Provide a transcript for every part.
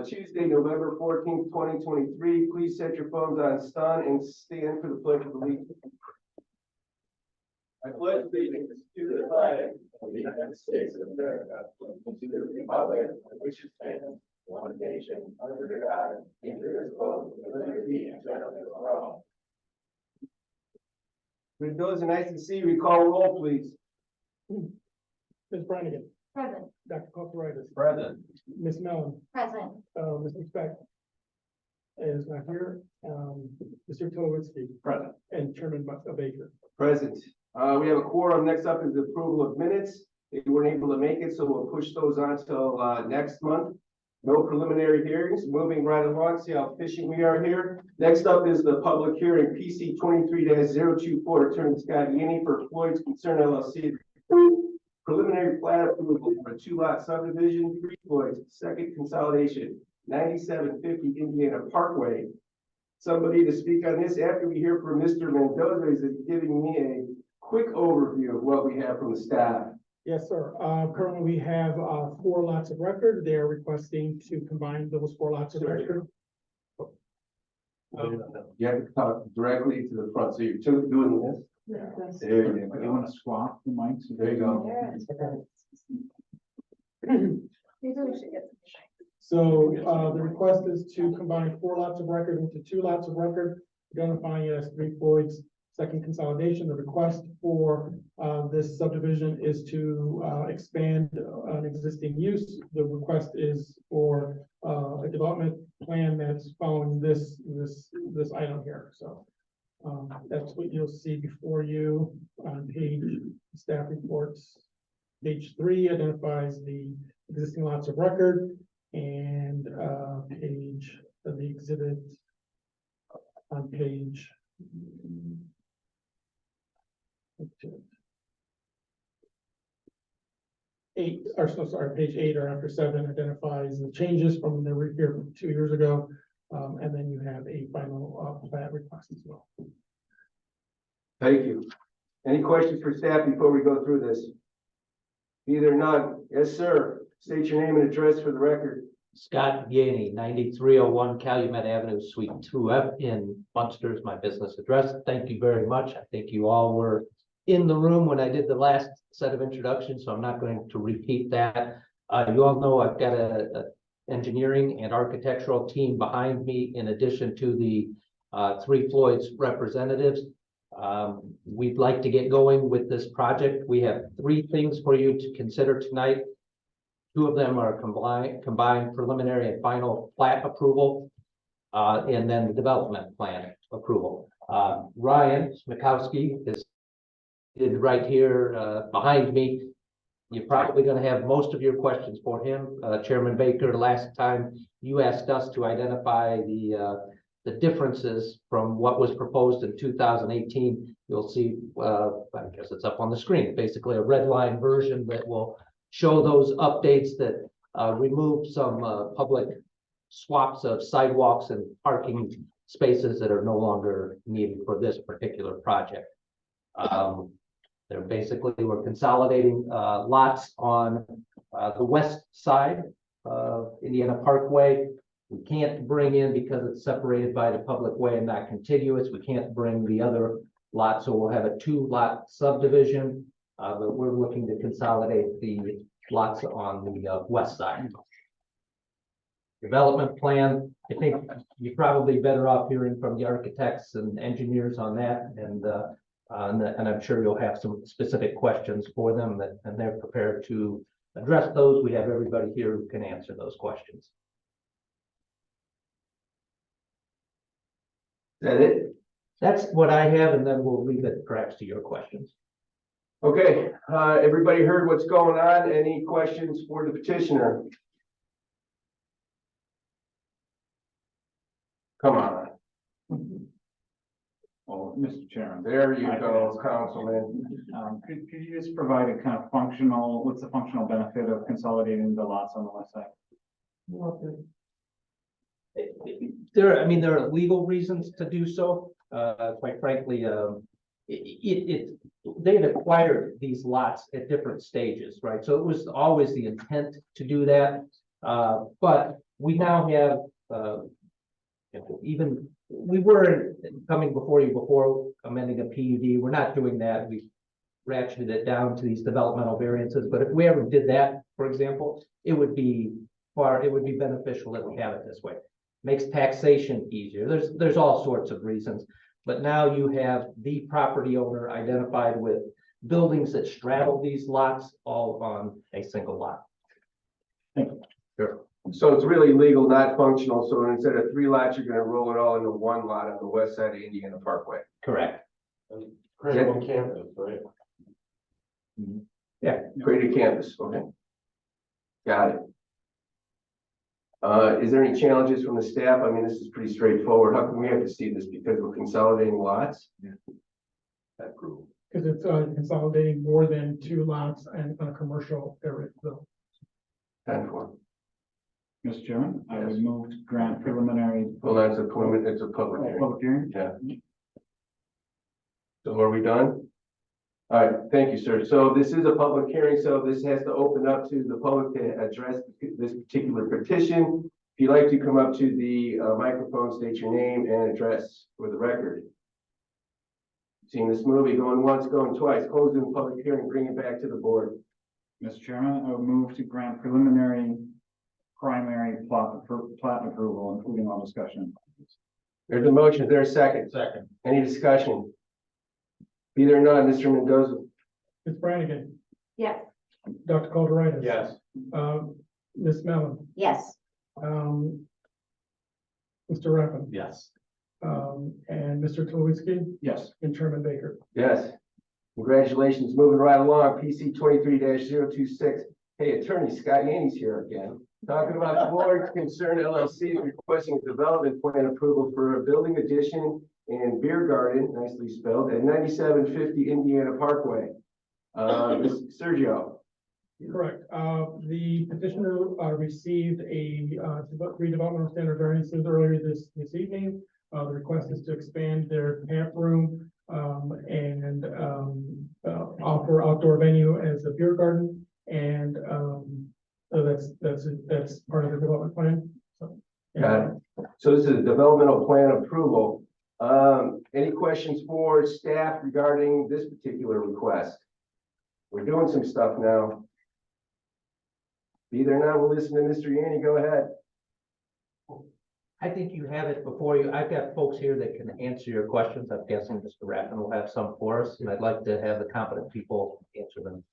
Tuesday, November 14th, 2023. Please set your phones on stun and stand for the Pledge of Allegiance. I pledge allegiance to the flag of the United States of America, and to the republic which stands one nation under God, indivisible, with liberty and justice for all. Those are nice to see you. We call roll, please. Ms. Brannigan. Present. Dr. Kulturitis. Present. Ms. Mellon. Present. Mr. Speck is not here. Mr. Tulowitzki. Present. And Chairman Baker. Present. We have a quorum. Next up is the approval of minutes. They weren't able to make it, so we'll push those on till next month. No preliminary hearings. Moving right along. See how efficient we are here. Next up is the public hearing, PC 23-024, Attorney Scott Yini for Floyd's Concern LLC. Preliminary plat approval for a 2-lot subdivision, 3 Floyd's, second consolidation, 9750 Indiana Parkway. Somebody to speak on this after we hear from Mr. Mendoza is giving me a quick overview of what we have from the staff. Yes, sir. Currently we have 4 lots of record. They are requesting to combine those 4 lots of record. You have to talk directly to the front, so you're doing this. There you go. You want to swap the mics? There you go. So the request is to combine 4 lots of record into 2 lots of record, identifying it as 3 Floyd's, second consolidation. The request for this subdivision is to expand an existing use. The request is for a development plan that's following this item here. So that's what you'll see before you on page staff reports. Page 3 identifies the existing lots of record, and page of the exhibit on page 8, or so sorry, page 8 or after 7 identifies the changes from the repair from 2 years ago, and then you have a final plat request as well. Thank you. Any questions for staff before we go through this? Either none. Yes, sir. State your name and address for the record. Scott Yaney, 9301 Calumet Avenue, Suite 2F in Munster is my business address. Thank you very much. I think you all were in the room when I did the last set of introductions, so I'm not going to repeat that. You all know I've got a engineering and architectural team behind me, in addition to the 3 Floyd's representatives. We'd like to get going with this project. We have 3 things for you to consider tonight. 2 of them are combined preliminary and final plat approval, and then the development plan approval. Ryan Smikowski is right here behind me. You're probably going to have most of your questions for him. Chairman Baker, last time you asked us to identify the differences from what was proposed in 2018. You'll see, I guess it's up on the screen, basically a red line version that will show those updates that remove some public swaps of sidewalks and parking spaces that are no longer needed for this particular project. They're basically, we're consolidating lots on the west side of Indiana Parkway. We can't bring in, because it's separated by the public way and not contiguous, we can't bring the other lot, so we'll have a 2-lot subdivision, but we're looking to consolidate the lots on the west side. Development plan, I think you're probably better off hearing from the architects and engineers on that, and I'm sure you'll have some specific questions for them, and they're prepared to address those. We have everybody here who can answer those questions. Is that it? That's what I have, and then we'll leave it perhaps to your questions. Okay, everybody heard what's going on. Any questions for the petitioner? Come on. Well, Mr. Chairman, There you go, Councilman. could you just provide a kind of functional, what's the functional benefit of consolidating the lots on the west side? There are legal reasons to do so. Quite frankly, they had acquired these lots at different stages, right? So it was always the intent to do that. But we now have, even, we were coming before you before amending a PUD. We're not doing that. We ratcheted it down to these developmental variances, but if we ever did that, for example, it would be beneficial that we have it this way. Makes taxation easier. There's all sorts of reasons, but now you have the property owner identified with buildings that straddle these lots all on a single lot. Sure. So it's really legal, not functional. So instead of 3 lots, you're gonna roll it all into 1 lot on the west side of Indiana Parkway. Correct. Create one campus, right? Created campus, okay. Got it. Is there any challenges from the staff? I mean, this is pretty straightforward. How come we have to see this? Because we're consolidating lots? That group. Because it's consolidating more than 2 lots and on a commercial area, so. 10-4. Mr. Chairman, I would Yes. move to grant preliminary. Well, that's a preliminary, it's a public hearing. Public hearing. Yeah. So are we done? All right, thank you, sir. So this is a public hearing, so this has to open up to the public to address this particular petition. If you'd like to come up to the microphone, state your name and address for the record. Seen this movie, going once, going twice, closing the public hearing, bring it back to the board. Mr. Chairman, I would move to grant preliminary primary plat approval, including all discussion. There's a motion, is there a second? Second. Any discussion? Be there none, Mr. Mendoza? Ms. Brannigan, Yes. Dr. Kulturitis. Yes. Ms. Mellon, Yes. Mr. Rappin, Yes. and Mr. Tulowitzki Yes. and Chairman Baker. Yes. Congratulations, moving right along, PC 23-026. Hey, Attorney Scott Yaney's here again. Talking about Florida Concern LLC requesting development plan approval for a building addition and beer garden, nicely spelled, at 9750 Indiana Parkway. Sergio. Correct. The petitioner received a redevelopment standard variances earlier this evening. The request is to expand their camp room and offer outdoor venue as a beer garden. And so that's part of the development plan. So, Got it. So this is a developmental plan approval. Any questions for staff regarding this particular request? We're doing some stuff now. Be there now, we'll listen to Mr. Yaney, go ahead. I think you have it before you. I've got folks here that can answer your questions. I'm guessing Mr. Rappin will have some for us, and I'd like to have the competent people answer them.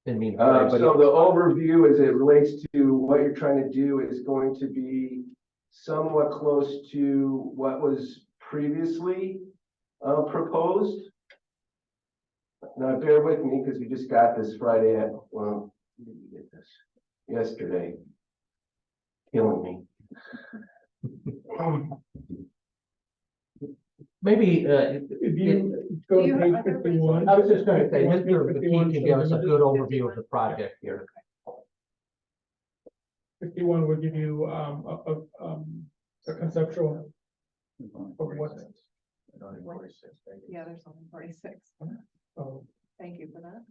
Didn't mean to put anybody- So the overview as it relates to what you're trying to do is going to be somewhat close to what was previously proposed. Now bear with me because we just got this Friday at, well, when did we get this? Yesterday. Killing me. Maybe, if you go to page 51. I was just gonna say, Mr. 51 McKee can give us a good overview of the project here. 51 would give you a conceptual of what. Yeah, there's only 46. Thank you for that.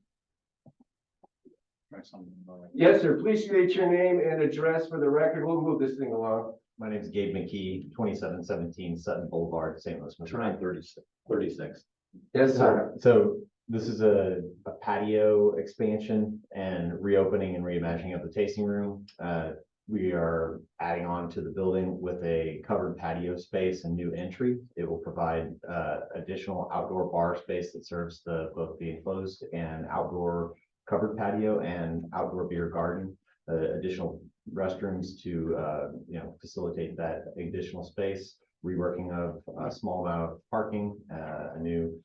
Yes, sir. Please state your name and address for the record. We'll move this thing along. My name is Gabe McKee, 2717 Sutton Boulevard, St. Louis, Missouri. 36. Yes, sir. So this is a patio expansion and reopening and reimagining of the tasting room. We are adding on to the building with a covered patio space and new entry. It will provide additional outdoor bar space that serves both the enclosed and outdoor covered patio and outdoor beer garden. Additional restrooms to facilitate that additional space. Reworking of a small amount of parking, a new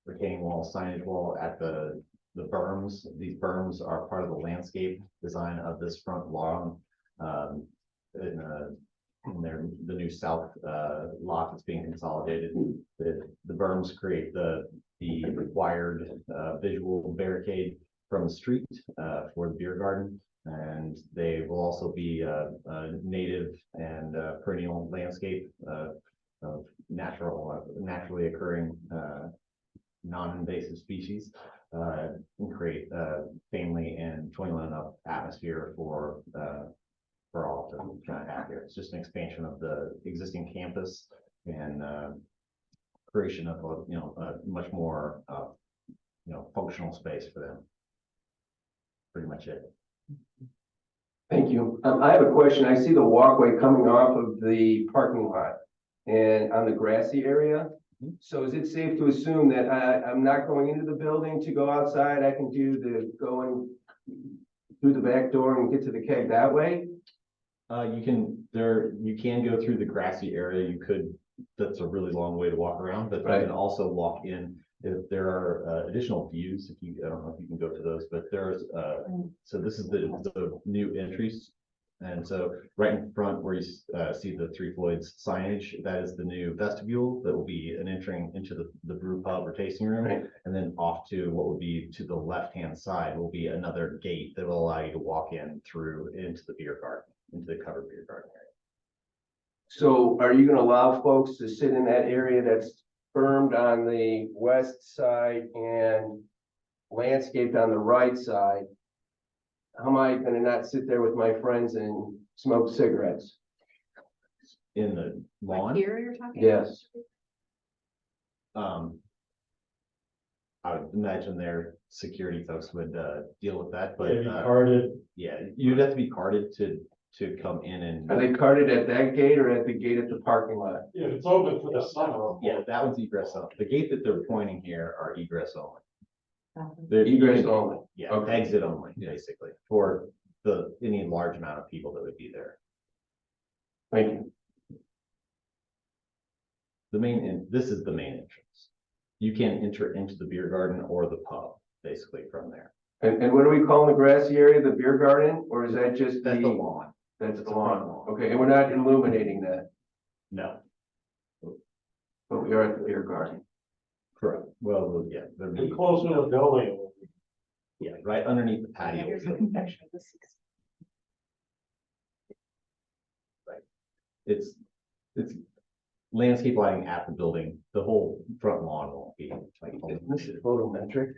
retaining wall, signage wall at the berms. These berms are part of the landscape design of this front lawn. The new south lot that's being consolidated. The berms create the required visual barricade from the street for the beer garden, and they will also be a native and perennial landscape of naturally occurring non-invasive species. and create a family and 21 and up atmosphere for all to kind of have here. It's just an expansion of the existing campus and creation of a much more functional space for them. Pretty much it. Thank you. I have a question. I see the walkway coming off of the parking lot and on the grassy area. So is it safe to assume that I'm not going into the building to go outside? I can do the going through the back door and get to the keg that way? You can go through the grassy area. You could, that's a really long way to walk around, but you Right. can also walk in. If there are additional views, I don't know if you can go to those, but there's, so this is the new entries. And so right in front where you see the Three Floyds signage, that is the new vestibule that will be an entering into the brew pub or tasting room. Right. And then off to what would be to the left-hand side will be another gate that will allow you to walk in through into the beer garden, into the covered beer garden area. So are you gonna allow folks to sit in that area that's bermed on the west side and landscaped on the right side? How am I gonna not sit there with my friends and smoke cigarettes? In the Like lawn, here you're talking? Yes. I would imagine their security folks would deal with that, but yeah, you'd have to be carded to come in and. Are they carded at that gate or at the gate at the parking lot? Yeah, it's open for the summer. Yeah, that one's egress only. The gate that they're pointing here are egress only. Egress only. Yeah, Okay. exit only, basically, for any large amount of people that would be there. Thank you. This is the main entrance. You can enter into the beer garden or the pub, basically from there. And what do we call the grassy area, the beer garden, or is that just That's the lawn. That's It's the the front lawn. lawn. Okay, and we're not illuminating that, No, but we are at the beer garden. correct. Well, yeah, there'd be, And closer to the building. yeah, right underneath the patio. Here's a picture of this. It's landscape lighting at the building. The whole front lawn won't be like. This is photometric.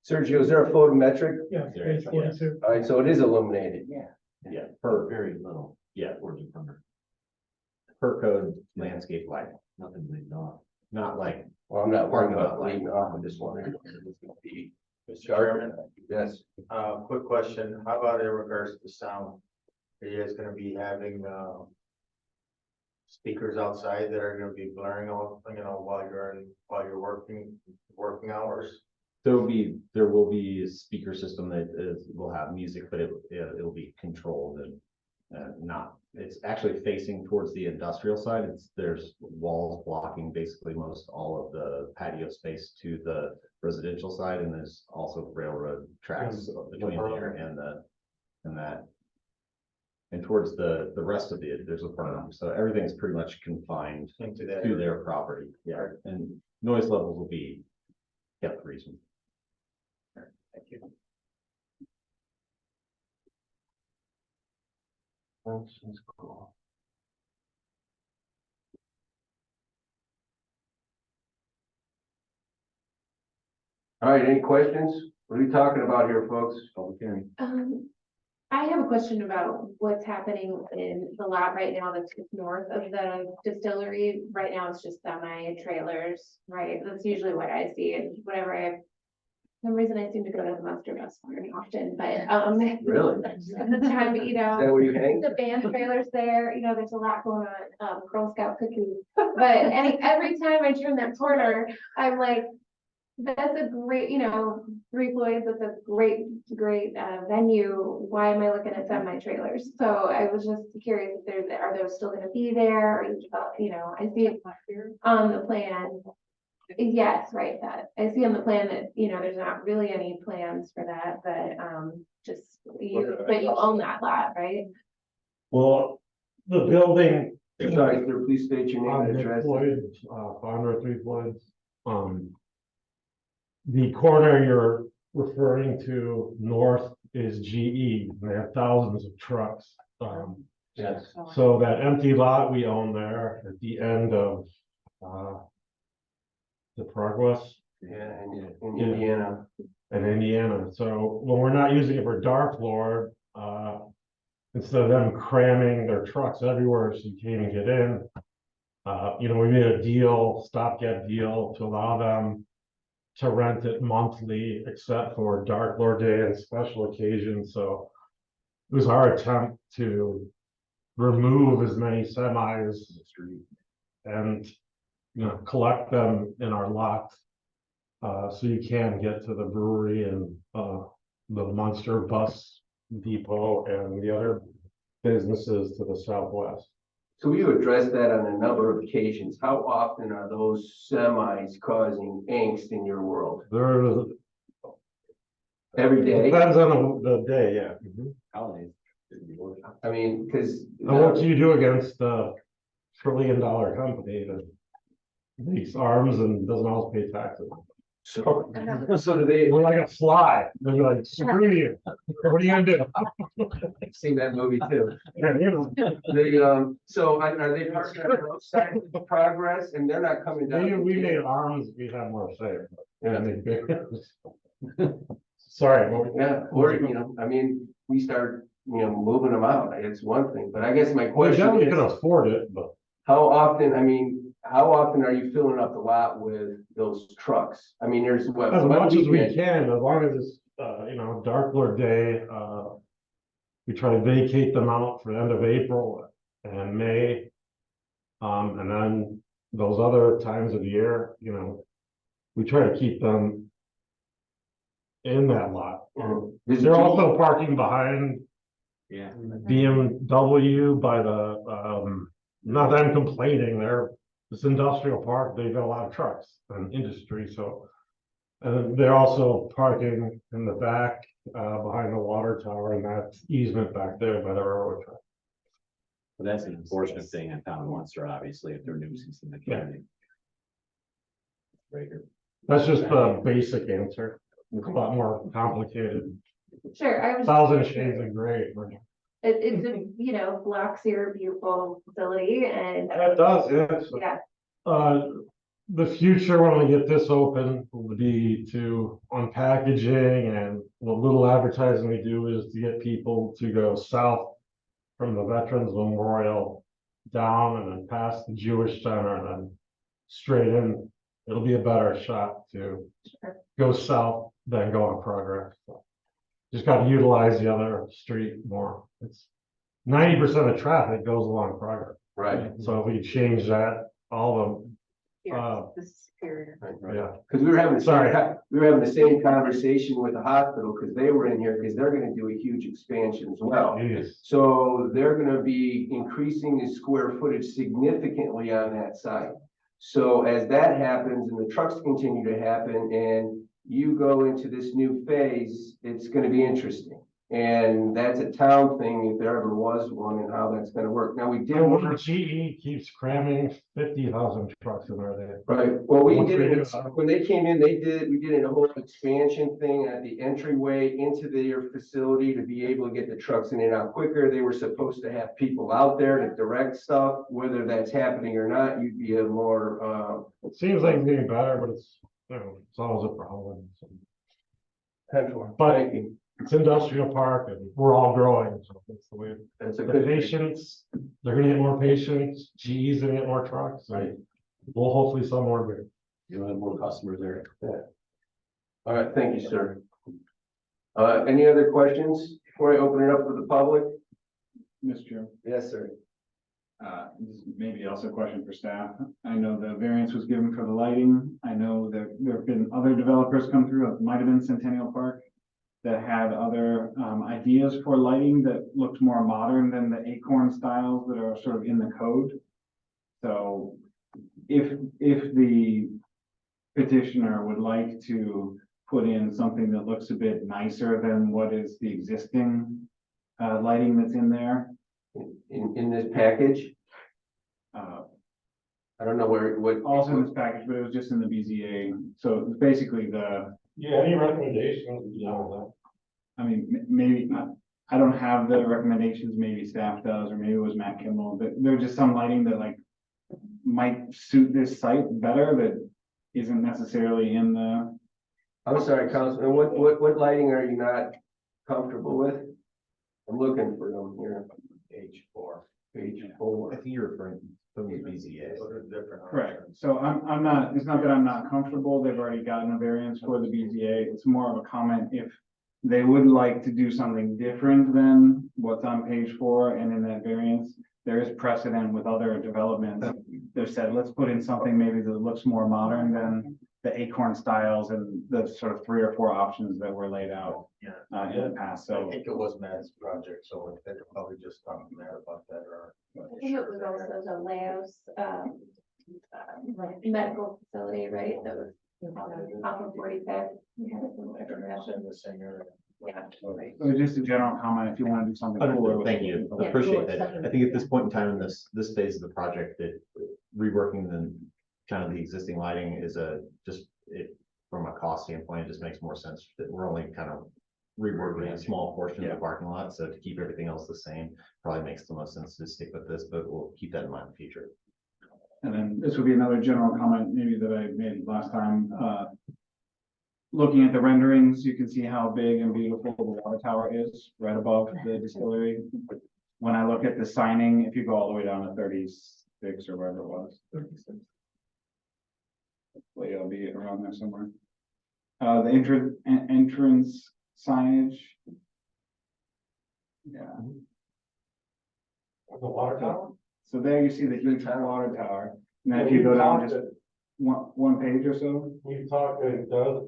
Sergio, is there a photometric? Yeah, There page is, 42. All right, so it is illuminated. Yeah, per Very little. yeah, Towards the front. per code landscape lighting, Nothing big, not. not like Well, I'm not worried Parking about lot leading off with this one. Mr. Chairman, Yes. quick question, how about in regards to sound? Are you guys gonna be having, speakers outside that are gonna be blaring out, while you're working hours? there will be a speaker system that will have music, but it'll be controlled and not, it's actually facing towards the industrial side. There's walls blocking basically most all of the patio space to the residential side, and there's also railroad tracks between there and that. And towards the rest of there's a berm, so everything's pretty much confined Into that? to their property. Yeah, and noise levels will be kept reasonable. Thank you. That's cool. All right, any questions? What are we talking about here, folks? Public hearing. I have a question about what's happening in the lot right now that's north of the distillery. Right now, it's just semi-trailers, right? That's usually what I see, and whenever for some reason I seem to go to the Monster Bus very often, but, Really? at the time, Is that where you hang? the band trailers there, there's a lot going on, Girl Scout cookies. But every time I turn that corner, I'm like, that's a great, Three Floyds, that's a great venue. Why am I looking at semi-trailers? So I was just curious if are those still gonna be there? Or I see it on the plan. Yes, right, that, I see on the plan that, there's not really any plans for that, but, but you own that lot, right? Well, the building. Sorry, sir, please state your name and address. Floyd, founder of Three Floyds. The corner you're referring to north is GE. They have thousands of trucks. Yes. So that empty lot we own there at the end of, the Progress Yeah, and in Yeah. Indiana. in Indiana. So when we're not using it for dark lore, instead of them cramming their trucks everywhere so you can't even get in, we made a deal, stopgap deal to allow them to rent it monthly, except for dark lore day and special occasions. So it was our attempt to remove as many semis and, collect them in our lot. So you can get to the brewery and, the Munster bus depot and the other businesses to the southwest. So you addressed that on a number of occasions. How often are those semis causing angst in your world? There, Every day? depends on the day, yeah. Holidays. I mean, because. And what do you do against a trillion-dollar company that makes arms and doesn't always pay taxes? So do they, We're like a fly. They're like, screw you. What are you gonna do? I've seen that movie too. Yeah, So are they parking on the outside of the Progress and they're not coming down? we made arms, we have more say. Yeah. Sorry. Yeah, or, I mean, we start, moving them out, it's one thing, but I guess my We question definitely is, can afford it, but how often are you filling up the lot with those trucks? I mean, there's what? as one much as we weekend- can, as long as it's, dark lord day, we try to vacate them out for the end of April and May. And then those other times of year, we try to keep them in that lot. Does They're G- also parking behind Yeah. BMW by the, not that I'm complaining, this industrial park, they've got a lot of trucks and industry, so. And they're also parking in the back, behind the water tower and that easement back there by the railroad track. But that's an enforcement thing in town of Munster, obviously, if they're nuisance in the community. Breaker. That's just the basic answer. It's a lot more complicated. Sure, I was. Thousand shades of gray. It's a, blocks your beautiful facility and, It does, yes. yeah, The future when we get this open will be to on packaging, and what little advertising we do is to get people to go south from the Veterans Memorial down and then past the Jewish Center and then straight in. It'll be a better shot to go south than go on Progress. So just got to utilize the other street more. It's 90% of traffic goes along Progress. Right, So if we change that, all This is superior. of, yeah. because we were having, Sorry. we were having the same conversation with the hospital, because they were in here, because they're gonna do a huge expansion as well. Geez. So they're gonna be increasing the square footage significantly on that site. So as that happens and the trucks continue to happen and you go into this new phase, it's gonna be interesting. And that's a town thing, if there ever was one, and how that's gonna work. Now, we did. And when GE keeps cramming 50,000 trucks in there, Right, well, we Once did we it, do- when they came in, we did a whole expansion thing at the entryway into their facility to be able to get the trucks in and out quicker. They were supposed to have people out there to direct stuff, whether that's happening or not, you'd be a more, it seems like it's getting better, but it's always a problem. So. But thank you. it's industrial park and we're all growing, so that's the way. That's a The good thing. patients, they're gonna get more patients, GE's gonna get more trucks, Right. we'll hopefully sell more beer. You'll have more customers there. All right, thank you, sir. Any other questions before I open it up to the public? Mr. Chair. Yes, sir. This is maybe also a question for staff. I know the variance was given for the lighting. I know that there have been other developers come through, it might have been Centennial Park, that had other ideas for lighting that looked more modern than the acorn styles that are sort of in the code. So if the petitioner would like to put in something that looks a bit nicer than what is the existing lighting that's in there, In this package, I don't know what. also in this package, but it was just in the BZA. So it's basically Yeah, any recommendations? I mean, maybe, I don't have the recommendations, maybe staff does, or maybe it was Matt Kimball, but there's just some lighting that like might suit this site better that isn't necessarily in the, I'm sorry, Councilman, what lighting are you not comfortable with? I'm looking for them here. Page 4. Page I 4. think you're referring to the BZA. Those are different. correct. So I'm not, it's not that I'm not comfortable, they've already gotten a variance for the BZA, it's more of a comment if they would like to do something different than what's on page 4 and in that variance, there is precedent with other developments. They've said, let's put in something maybe that looks more modern than the acorn styles and the sort of 3 or 4 options that were laid out Yeah. in the past, I so. think it was Matt's project, so they could probably just talk to Matt about that or. I think it was also the Laos, medical facility, right, that was off of 45th. We had some information. In the same area. Yeah. So just a general comment, if you want to do something cooler. with Thank it. you. I Yeah. appreciate that. I think at this point in time in this phase of the project, that reworking the kind of the existing lighting is from a cost standpoint, it just makes more sense that we're only kind of reworking a small portion of Yeah. the parking lot. So to keep everything else the same, probably makes the most sense to stick with this, but we'll keep that in mind in the future. And then this would be another general comment maybe that I made last time. Looking at the renderings, you can see how big and beautiful the water tower is right above the distillery. When I look at the signing, if you go all the way down to 36 or wherever it was, 36. well, it'll be around there somewhere. The entrance signage. Yeah, The water tower? so there you see the huge water tower. And then if you go down just one page or so, You talked to Doug,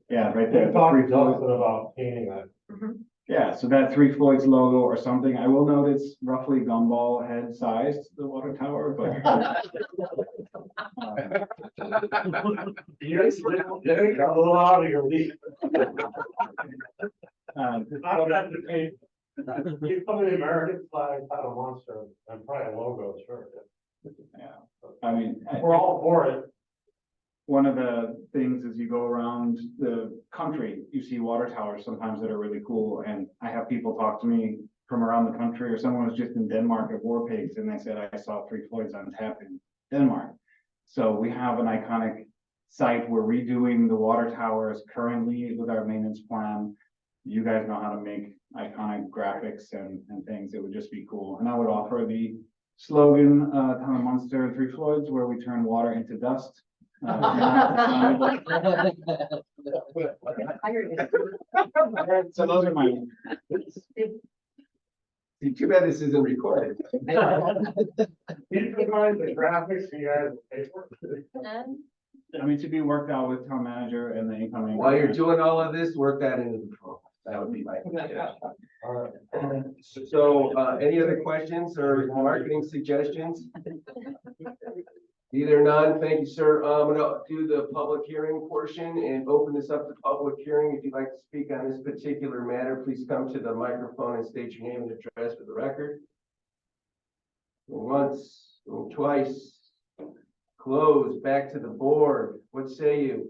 yeah, right there. you the talked three to floors. Justin about painting that. Yeah, so that 3 Floyds logo or something, I will note it's roughly gumball head sized, the water tower, but. You guys, got a little out of your league. Um, I don't have to paint. You come in the American flag, not a monster, and probably a logo, sure. yeah, I mean, We're all for it. one of the things is you go around the country, you see water towers sometimes that are really cool, and I have people talk to me from around the country, or someone was just in Denmark at War Pigs, and they said, I saw 3 Floyds on tap in Denmark. So we have an iconic site, we're redoing the water towers currently with our maintenance plan. You guys know how to make iconic graphics and things, it would just be cool, and I would offer the slogan, Town of Munster and 3 Floyds, where we turn water into dust. So those are my, See, too bad this isn't recorded. You provide the graphics, you guys pay for it. I mean, to be worked out with town manager and the incoming. While you're doing all of this, work that into the program. That would be my suggestion. All right. So, any other questions or marketing suggestions? Either none, thank you, sir. I'm gonna do the public hearing portion and open this up to public hearing. If you'd like to speak on this particular matter, please come to the microphone and state your name and address for the record. Once, twice, close, back to the board. What say you?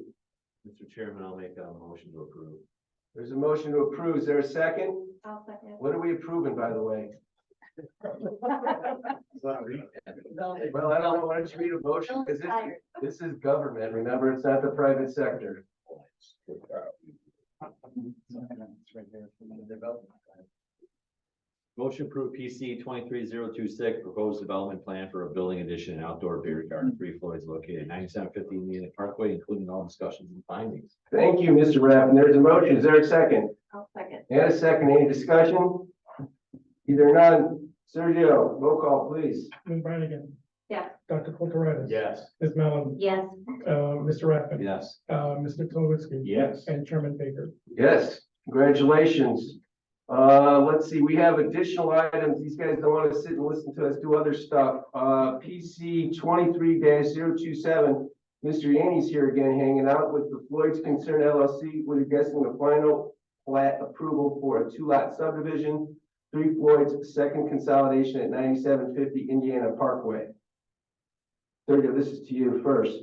Mr. Chairman, I'll make a motion to approve. There's a motion to approve. Is there a second? I'll second. What are we approving, by the way? Well, I don't know, why don't you read a motion, because this is government, remember, it's not the private sector. Motion approved PC 23026, proposed development plan for a building addition and outdoor beer garden, 3 Floyds located at 9750 Indiana Parkway, including all discussions and findings. Thank you, Mr. Rappin. There's a motion. Is there a second? I'll second. And a second. Any discussion? Either none. Sergio, roll call, please. Ms. Brannigan, Yes. Dr. Kulturitis. Yes. Ms. Mellon, Yes. Mr. Rappin. Yes. Mr. Tulowitzki. Yes. And Chairman Baker. Yes, congratulations. Let's see, we have additional items. These guys don't want to sit and listen to us do other stuff. PC 23-027. Mr. Yanni's here again, hanging out with the Floyd's Concern LLC. We're guessing the final plat approval for a 2-lot subdivision, 3 Floyd's second consolidation at 9750 Indiana Parkway. Sergio, this is to you first.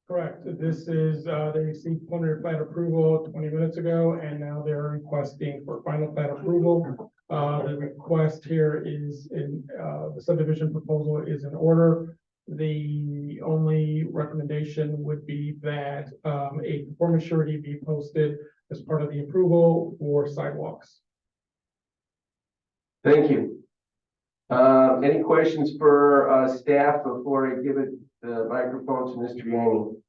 Correct. This is, they received preliminary plat approval 20 minutes ago, and now they're requesting for final plat approval. The request here is the subdivision proposal is in order. The only recommendation would be that, a performance surety be posted as part of the approval for sidewalks. Thank you. Any questions for, staff before I give it the microphone to Mr. Yang?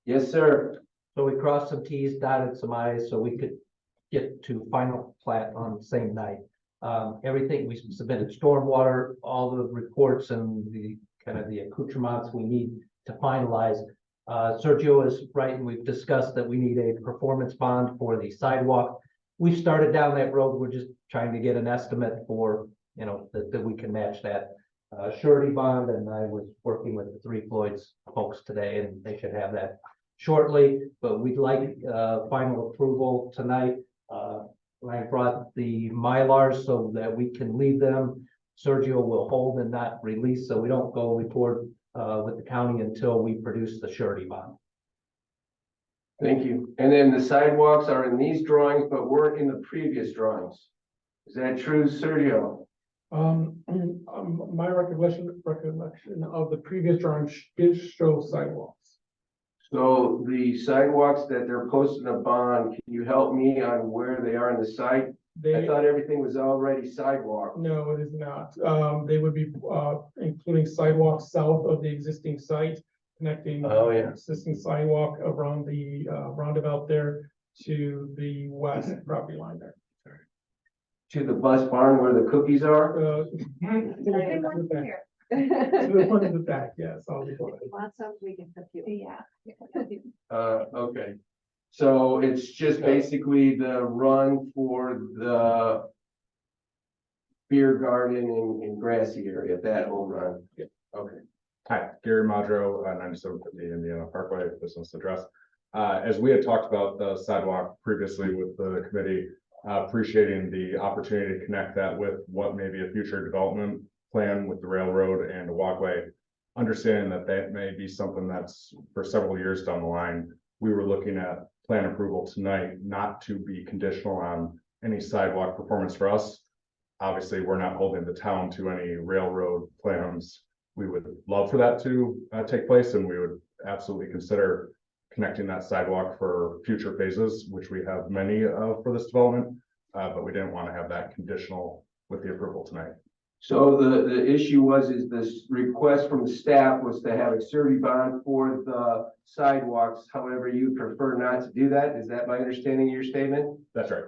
Yes, sir. So we crossed some Ts, dotted some Is, so we could get to final plat on the same night. Everything, we submitted stormwater, all the reports and the kind of the accoutrements we need to finalize. Sergio is right, and we've discussed that we need a performance bond for the sidewalk. We've started down that road. We're just trying to get an estimate for, you know, that we can match that surety bond. And I was working with the Three Floyds folks today, and they should have that shortly. But we'd like final approval tonight. I brought the Mylars so that we can leave them. Sergio will hold and not release, so we don't go report with the county until we produce the surety bond. Thank you. And then the sidewalks are in these drawings, but weren't in the previous drawings. Is that true, Sergio? My recollection of the previous drawings did show sidewalks. So the sidewalks that they're posting a bond, can you help me on where they are in the site? I thought everything was already sidewalk. No, it is not. They would be including sidewalks south of the existing site, connecting existing sidewalk around the roundabout there to the west property line there. To the bus barn where the cookies are? To the front of the back, yes. I'll be fine. Want some, we can help you. Yeah. Okay. So it's just basically the run for the beer garden and grassy area, that whole run? Yeah. Okay. Hi, Gary Madro, 9750 Indiana Parkway, business address. As we had talked about the sidewalk previously with the committee, appreciating the opportunity to connect that with what may be a future development plan with the railroad and a walkway, understanding that that may be something that's for several years down the line. We were looking at plan approval tonight, not to be conditional on any sidewalk performance for us. Obviously, we're not holding the town to any railroad plans. We would love for that to take place, and we would absolutely consider connecting that sidewalk for future phases, which we have many of for this development, but we didn't want to have that conditional with the approval tonight. So the issue is this request from the staff was to have a surety bond for the sidewalks. However, you prefer not to do that. Is that my understanding of your statement? That's right.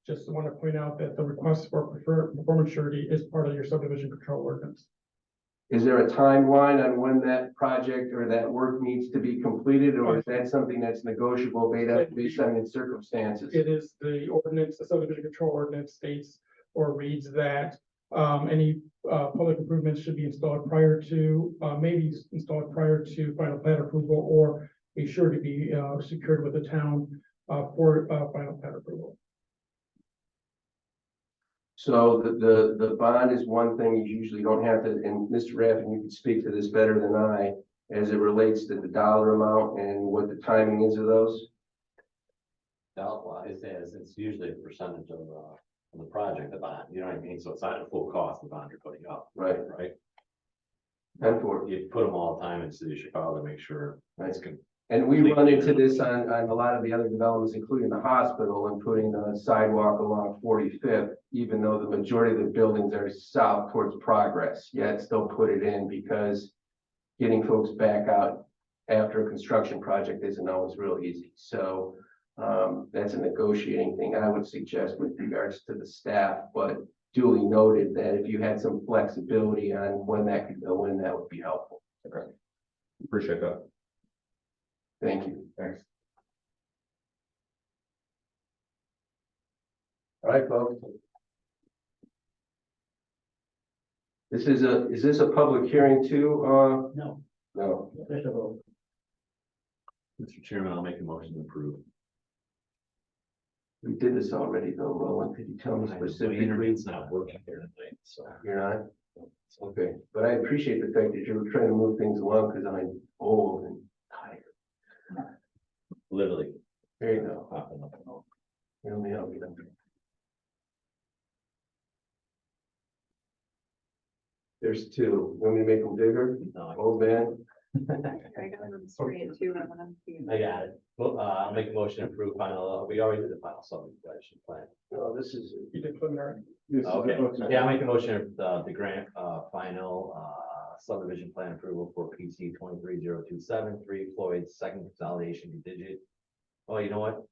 Just want to point out that the request for preferred performance surety is part of your subdivision control ordinance. Is there a timeline on when that project or that work needs to be completed, or is that something that's negotiable based on its circumstances? It is the ordinance, the subdivision control ordinance states or reads that any public improvements should be installed prior to, maybe installed prior to final plat approval, or be sure to be secured with the town for final plat approval. So the bond is one thing. You usually don't have to, and Mr. Raffin, you can speak to this better than I, as it relates to the dollar amount and what the timing is of those. Dollar-wise, it's usually a percentage of the project, the bond, you know what I mean? So it's not the full cost of the bond you're putting up. Right. Right? And for, You put them all the time in the city of Chicago to make sure it's good. and we run into this on a lot of the other developments, including the hospital, and putting the sidewalk along 45th, even though the majority of the buildings are south towards Progress, yet still put it in because getting folks back out after a construction project isn't always real easy. So that's a negotiating thing I would suggest with regards to the staff, but duly noted that if you had some flexibility on when that could go in, that would be helpful. Okay. Appreciate that. Thank you. Thanks. All right, folks. Is this a public hearing too? No. No. Mr. Chairman, I'll make a motion to approve. We did this already though, Roland. Could you tell me The specifically? internet's not working here tonight, so. You're not? Okay, but I appreciate the fact that you're trying to move things along because I'm old and tired. Literally. There you go. Popping up and all. Let me help you. There's two. Want me to make them bigger? No, Old man? I got them 3 and 2 and then. I got it. Well, I'll make a motion to approve final, we already did the final subdivision plan. No, this is. You did preliminary. This is Okay, supposed to- yeah, I'll make a motion, the grant, final, subdivision plan approval for PC 23027, 3 Floyd's second consolidation digit. Oh, you know what?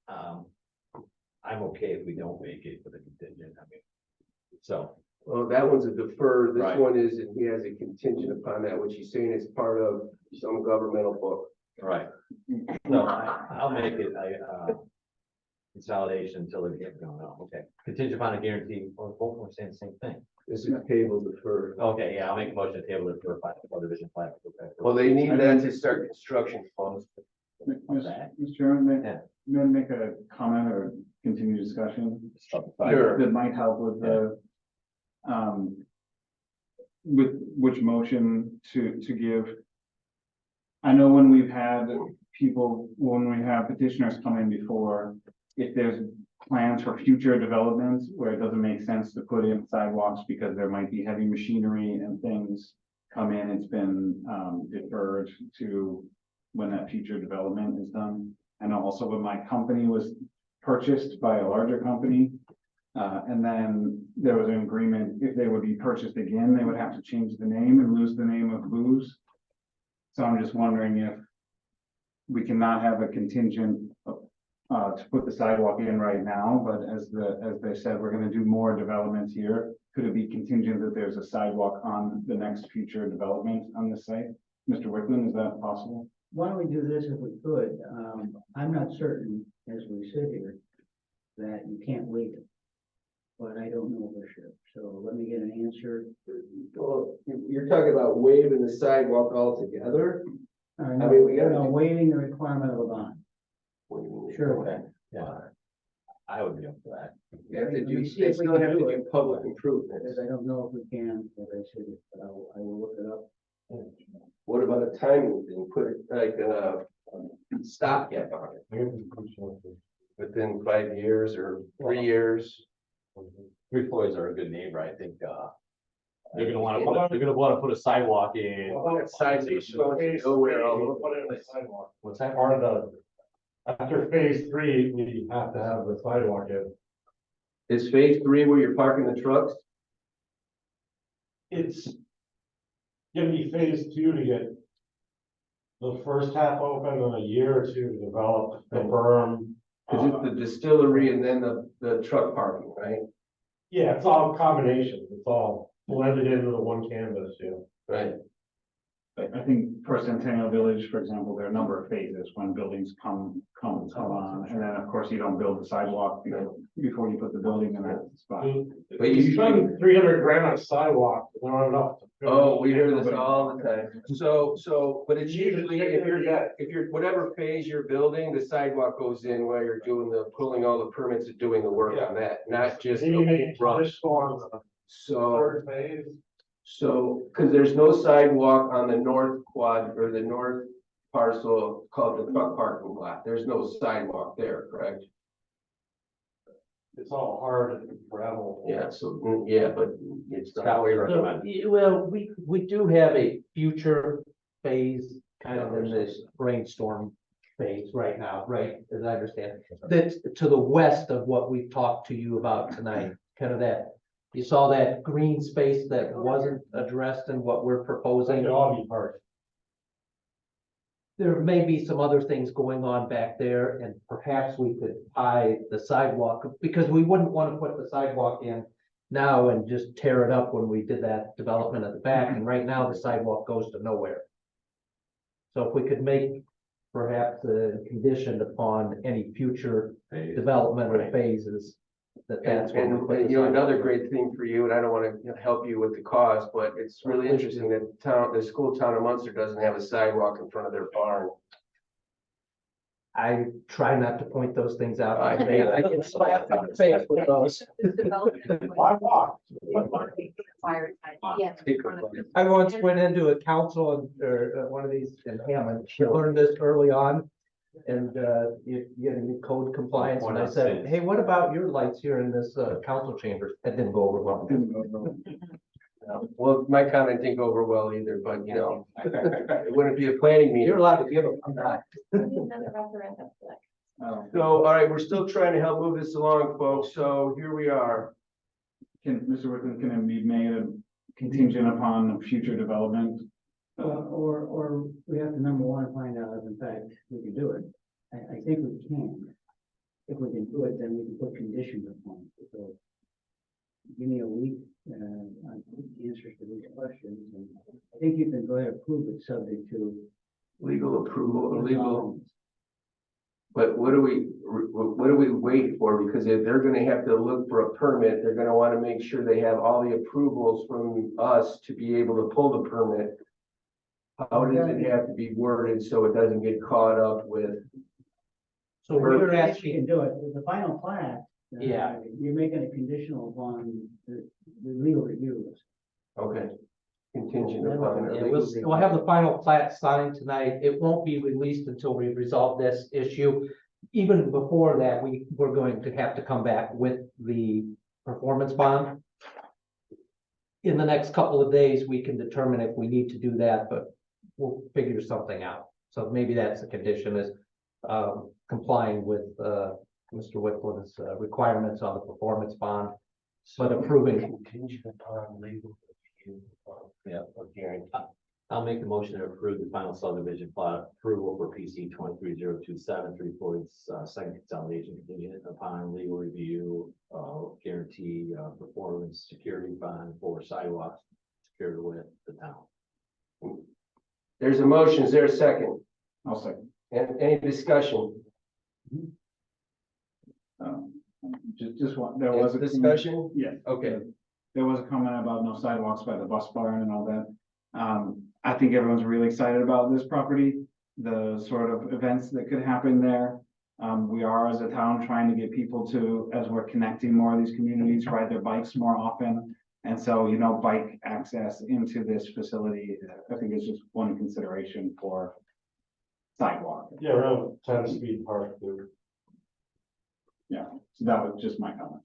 I'm okay if we don't make it for the contingent, I mean. So, Well, that one's a defer. This Right. one is, and he has a contingent upon that, which he's saying is part of some governmental book. right. No, I'll make it, consolidation until it gets going on, okay. Contingent upon a guarantee, or both we're saying the same thing. This is table defer. Okay, yeah, I'll make a motion to table it for a final subdivision plan. Well, they need that to start construction funds. Mr. Chairman, Yeah. may I make a comment or continue discussion? Sure. That might help with the, with which motion to give. I know when we've had people, when we have petitioners come in before, if there's plans for future developments where it doesn't make sense to put in sidewalks because there might be heavy machinery and things come in, it's been deferred to when that future development is done. I know also when my company was purchased by a larger company, and then there was an agreement, if they would be purchased again, they would have to change the name and lose the name of Booz. So I'm just wondering if we cannot have a contingent to put the sidewalk in right now, but as they said, we're gonna do more developments here. Could it be contingent that there's a sidewalk on the next future development on this site? Mr. Wickland, is that possible? Why don't we do this if we could? I'm not certain, as we sit here, that you can't waive it. But I don't know for sure, so let me get an answer. Well, you're talking about waiving the sidewalk altogether? I mean, we gotta do- waiving the requirement of a bond. Sure. Okay, yeah. I would be up for that. You have to Let me do, see they if we still can have to do do it. public improvements. Because I don't know if we can, as I said, but I will look it up. What about a timing thing? Put it like a stopgap on it within 5 years or 3 years. 3 Floyds are a good neighbor, I think, they're gonna wanna put a sidewalk in. Sidewalks going nowhere all over. Put in the sidewalk. What's that? Part of the, after phase 3, we have to have the sidewalk in. Is phase 3 where you're parking the trucks? It's gonna be phase 2 to get the first half open and a year or 2 to develop the berm. Cause it's the distillery and then the truck parking, right? Yeah, it's all combination. It's all blended into the one canvas, yeah. Right. I think for Centennial Village, for example, there are a number of phases when buildings come on. And then, of course, you don't build the sidewalk before you put the building in that spot. But You you spend 300 grand on a sidewalk, we don't have enough. to build. Oh, we hear this all the time. So, but it's usually if you're, whatever phase you're building, the sidewalk goes in while you're doing pulling all the permits and doing the work on that, not just. Then you make it the traditional on the So, third phase. cause there's no sidewalk on the north quad or the north parcel called the truck parking lot. There's no sidewalk there, correct? It's all hard gravel. Yeah, so, yeah, but it's not. Scott, we recommend. Well, we do have a future phase, kind of in this brainstorm phase right now, right, as I understand. That's to the west of what we've talked to you about tonight, kind of that. You saw that green space that wasn't addressed in what we're They proposing. could all be parked. There may be some other things going on back there, and perhaps we could tie the sidewalk, because we wouldn't want to put the sidewalk in now and just tear it up when we did that development at the back, and right now the sidewalk goes to nowhere. So if we could make perhaps a condition upon any future developmental phases, that's what we put And the you know, another sidewalk. great thing for you, and I don't wanna help you with the cause, but it's really interesting that the school town of Munster doesn't have a sidewalk in front of their barn. I try not to point those things out. I I get slapped in the face with those. This development. I walk. required. Yeah. I once went into a council or one of these in Hammond, learned this early on. And you get a new code compliance, and I said, hey, what about your lights here in this council chamber? That didn't go over well. Well, my comment didn't go over well either, but you know, it wouldn't be a planning You're meeting. allowed to give them, I'm not. Another referendum. So, all right, we're still trying to help move this along, folks. So here we are. Can, Mr. Whitman, can it be made a contingent upon future development? Or we have to, number one, find out if in fact we can do it. I think we can. If we can do it, then we can put conditions upon it. So give me a week, on answers to these questions, and I think you can go ahead and approve it subject to. Legal approval, legal, but what do we wait for? Because if they're gonna have to look for a permit, they're gonna wanna make sure they have all the approvals from us to be able to pull the permit. How does it have to be worded so it doesn't get caught up with? So we're You asking, can do it, with the final plat. Yeah. You're making a conditional upon the legal reviews. Okay. Contingent upon. a yeah, legal we'll have the final plat signed tonight. It won't be released until we resolve this issue. Even before that, we're going to have to come back with the performance bond. In the next couple of days, we can determine if we need to do that, but we'll figure something out. So maybe that's a condition, is complying with Mr. Whitman's requirements on the performance bond, but approving. Contingent upon legal review. Yeah, okay. I'll make the motion to approve the final subdivision plot approval for PC 23027, 3 Floyd's second consolidation contingent upon legal review, guarantee performance security bond for sidewalks secured with the town. There's a motion. Is there a second? I'll second. And any discussion? Just one, there was a. Discussion? Yeah. Okay. There was a comment about no sidewalks by the bus barn and all that. I think everyone's really excited about this property, the sort of events that could happen there. We are, as a town, trying to get people to, as we're connecting more of these communities, ride their bikes more often. And so, you know, bike access into this facility, I think is just one consideration for sidewalk. Yeah, around 10-speed park, dude. Yeah, so that was just my comment.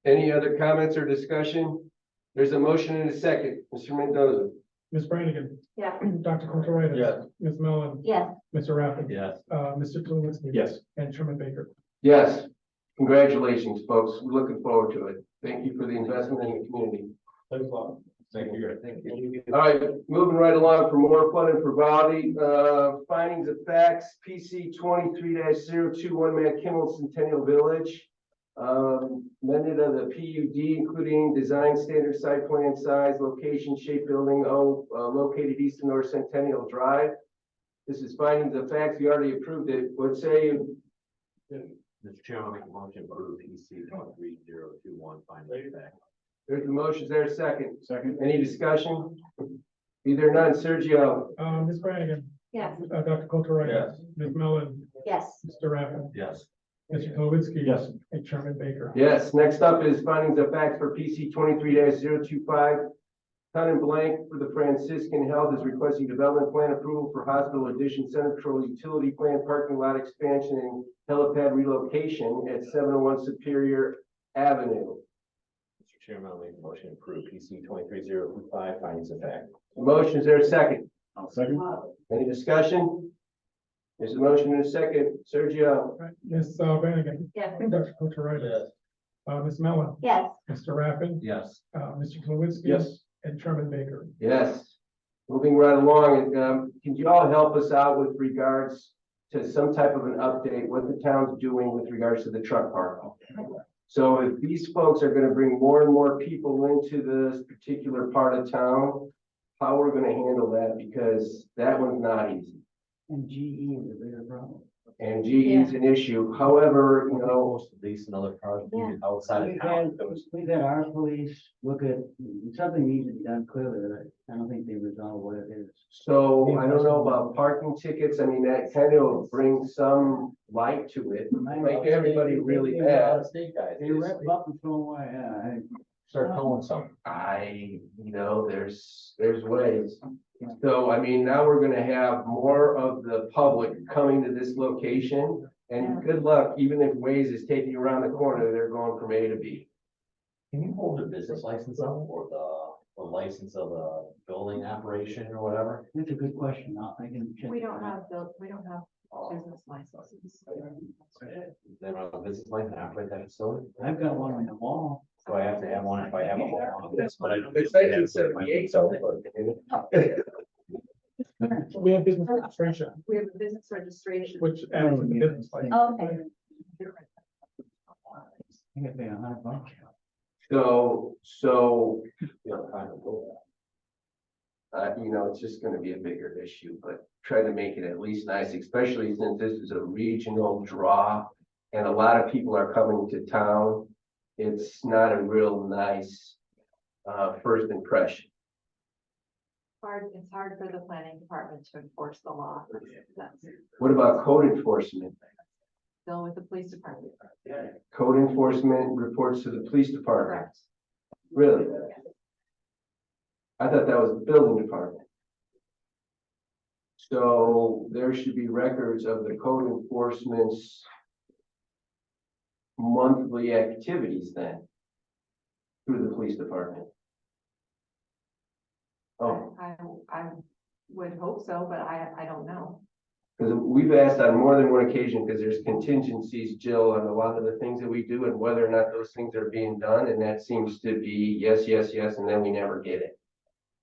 Any other comments or discussion? There's a motion and a second. Mr. Mendoza. Ms. Brannigan, Yeah. Dr. Kulturitis. Yes. Ms. Mellon, Yes. Mr. Rappin. Yes. Mr. Tulowitzki. Yes. And Chairman Baker. Yes. Congratulations, folks. We're looking forward to it. Thank you for the investment in the community. Thanks a lot. Thank you. Thank you. All right, moving right along for more fun and frivolity, findings of facts, PC 23-021 McKinnell Centennial Village. Amended of the PUD, including design standard, site plan size, location, shape, building, located east and north Centennial Drive. This is findings of facts. We already approved it. What say you? Mr. Chairman, I'll make a motion to approve PC 23021 finding of fact. There's the motion. Is there a second? Second. Any discussion? Either none. Sergio? Ms. Brannigan, Yes. Dr. Kulturitis. Yes. Ms. Mellon, Yes. Mr. Rappin. Yes. Mr. Tulowitzki. Yes. And Chairman Baker. Yes. Next up is findings of facts for PC 23-025. Town and Blank for the Franciscan Health is requesting development plan approval for hospital addition, central utility plan, parking lot expansion, and helipad relocation at 701 Superior Avenue. Mr. Chairman, I'll make a motion to approve PC 23025 findings of fact. Motion, is there a second? I'll second. Any discussion? There's a motion and a second. Sergio? Ms. Brannigan, Yes. Dr. Kulturitis. Ms. Mellon, Yes. Mr. Rappin. Yes. Mr. Tulowitzki. Yes. And Chairman Baker. Yes. Moving right along, and can you all help us out with regards to some type of an update, what the town's doing with regards to the truck park? So if these folks are gonna bring more and more people into this particular part of town, how we're gonna handle that, because that one's not easy. And GE is a bigger problem. And GE is an issue. However, you know, Most of these and other cars Yeah. outside We've of town. had, we've had our police look at, something needs to be done clearly, I don't think they resolve what it is. so I don't know about parking tickets. I mean, that kind of brings some light to it. Make everybody really bad. State guys. They rip up and throw away, yeah. start towing some. there's ways. So, I mean, now we're gonna have more of the public coming to this location. And good luck, even if Waze is taking you around the corner, they're going from A to B. Can you hold the business license up or the license of the building operation or whatever? That's a good question. I can check. We don't have business licenses. They don't have a business license to operate that facility? I've got one on the wall. So I have to have one if I have a whole office, but I don't. It's 1978, so. We have business registration, We have a business registration. which adds to the business license. Okay. I gotta pay $100. So, You know, kind of go it's just gonna be a bigger issue, but try to make it at least nice, especially since this is a regional draw. And a lot of people are coming to town. It's not a real nice, first impression. It's hard for the planning department to enforce the law. That's What about code enforcement? still with the police department. Code enforcement reports to the police department. Correct. Really? I thought that was the building department. So there should be records of the code enforcement's monthly activities then through the police department. Oh, I would hope so, but I don't know. because we've asked on more than one occasion, because there's contingencies, Jill, on a lot of the things that we do and whether or not those things are being done. And that seems to be yes, yes, yes, and then we never get it.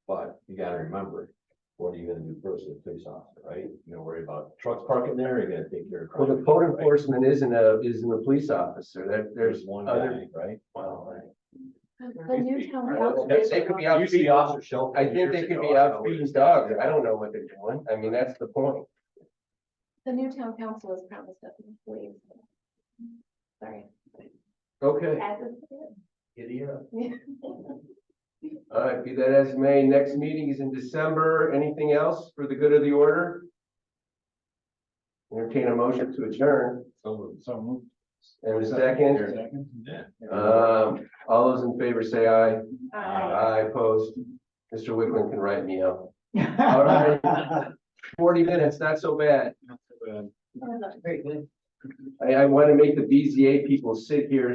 But you gotta remember, what are you gonna do first with the police officer, right? You're gonna worry about trucks parking there, you're gonna take care of. Well, the crime, code right? enforcement isn't a police officer. There's one other. guy, right? Well, The new town Well, council. they could be out Usually feeding, officers show. I think they could be out feeding dogs. I don't know what they're doing. I mean, that's the point. The new town council has promised us employees. Sorry. Okay. As is. Giddy up. All right, be that as it may, next meeting is in December. Anything else for the good of the order? Entertain a motion to adjourn. So moved. And a second. Second? Yeah. All those in favor say aye. Uh, Aye, opposed. Mr. Wickland can write me up. All right. 40 minutes, not so bad. Very good. I want to make the BZA people sit here